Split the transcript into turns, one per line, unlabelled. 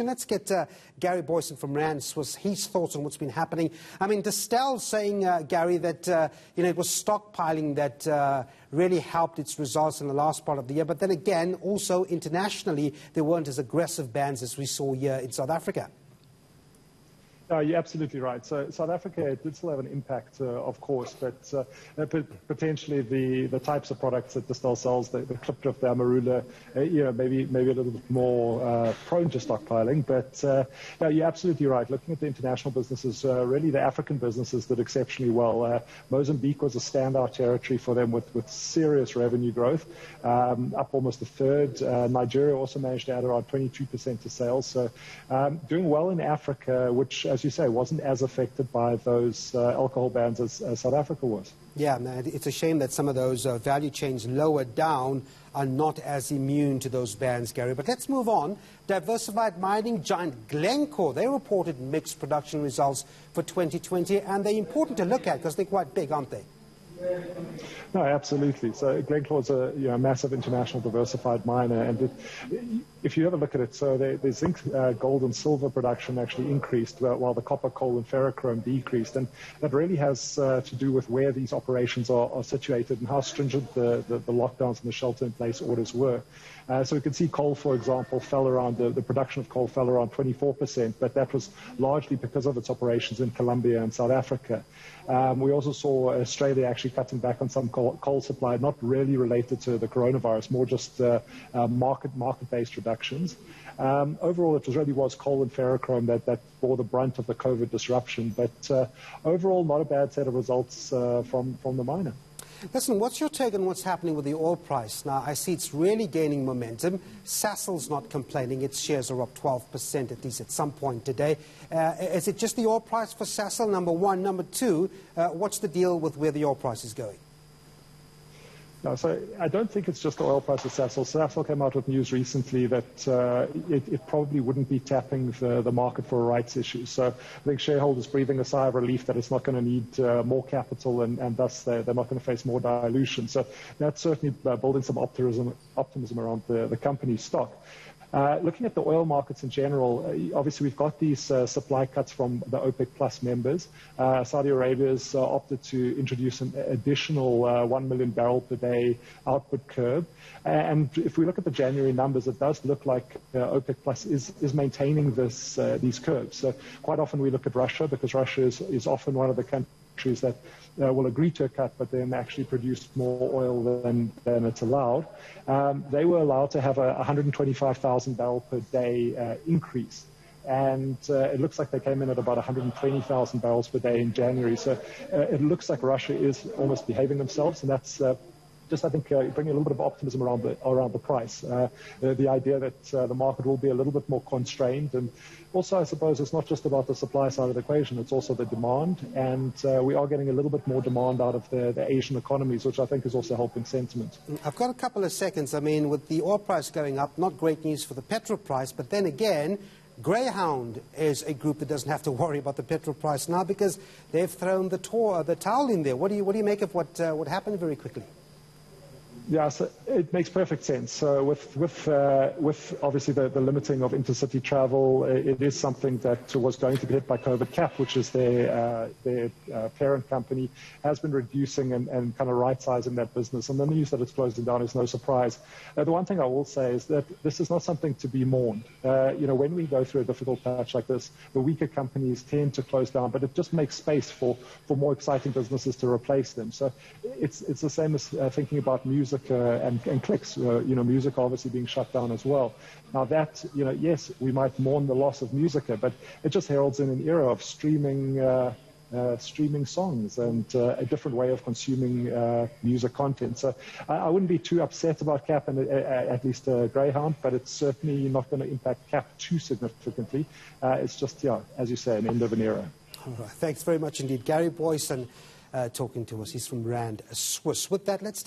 Let's get Gary Boyson from Rand Swiss, his thoughts on what's been happening. I mean, Distel's saying, Gary, that it was stockpiling that really helped its results in the last part of the year. But then again, also internationally, there weren't as aggressive bans as we saw here in South Africa.
No, you're absolutely right. So South Africa did still have an impact, of course, but potentially the types of products that Distel sells, the Klipdrift, the Amarula, maybe a little bit more prone to stockpiling. But no, you're absolutely right. Looking at the international businesses, really the African businesses did exceptionally well. Mozambique was a standout territory for them with serious revenue growth, up almost a third. Nigeria also managed to add around 22% to sales. So doing well in Africa, which, as you say, wasn't as affected by those alcohol bans as South Africa was.
Yeah, man, it's a shame that some of those value chains lower down are not as immune to those bans, Gary. But let's move on. Diversified mining giant Glencore, they reported mixed production results for 2020, and they're important to look at because they're quite big, aren't they?
No, absolutely. So Glencore is a massive international diversified miner, and if you ever look at it, so the zinc, gold, and silver production actually increased, while the copper, coal, and ferrochrome decreased, and that really has to do with where these operations are situated and how stringent the lockdowns and the shelter-in-place orders were. So we can see coal, for example, the production of coal fell around 24%, but that was largely because of its operations in Colombia and South Africa. We also saw Australia actually cutting back on some coal supply, not really related to the coronavirus, more just market-based reductions. Overall, it really was coal and ferrochrome that bore the brunt of the COVID disruption, but overall, not a bad set of results from the miner.
Listen, what's your take on what's happening with the oil price? Now, I see it's really gaining momentum. Sasol's not complaining. Its shares are up 12%, at least at some point today. Is it just the oil price for Sasol, number one? Number two, what's the deal with where the oil price is going?
No, so I don't think it's just the oil price of Sasol. Sasol came out with news recently that it probably wouldn't be tapping the market for a rights issue. So I think shareholders breathing a sigh of relief that it's not going to need more capital, and thus they're not going to face more dilution. So that's certainly building some optimism around the company's stock. Looking at the oil markets in general, obviously we've got these supply cuts from the OPEC Plus members. Saudi Arabia has opted to introduce an additional 1 million barrel per day output curb. And if we look at the January numbers, it does look like OPEC Plus is maintaining these curbs. So quite often we look at Russia, because Russia is often one of the countries that will agree to a cut, but then actually produce more oil than it's allowed. They were allowed to have a 125,000 barrel per day increase. And it looks like they came in at about 120,000 barrels per day in January. So it looks like Russia is almost behaving themselves, and that's just, I think, bringing a little bit of optimism around the price. The idea that the market will be a little bit more constrained. And also, I suppose, it's not just about the supply side of the equation, it's also the demand. And we are getting a little bit more demand out of the Asian economies, which I think is also helping sentiment.
I've got a couple of seconds. I mean, with the oil price going up, not great news for the petrol price, but then again, Greyhound is a group that doesn't have to worry about the petrol price now because they've thrown the towel in there. What do you make of what happened very quickly?
Yeah, so it makes perfect sense. So with obviously the limiting of intercity travel, it is something that was going to be hit by COVID. Cap, which is their parent company, has been reducing and kind of right-sizing that business. And the news that it's closing down is no surprise. The one thing I will say is that this is not something to be mourned. When we go through a difficult patch like this, the weaker companies tend to close down, but it just makes space for more exciting businesses to replace them. So it's the same as thinking about music and clicks, music obviously being shut down as well. Now that, yes, we might mourn the loss of Musica, but it just heralds in an era of streaming songs and a different way of consuming music content. So I wouldn't be too upset about Cap and at least Greyhound, but it's certainly not going to impact Cap too significantly. It's just, as you say, an end of an era.
All right. Thanks very much indeed. Gary Boyson talking to us. He's from Rand Swiss. With that, let's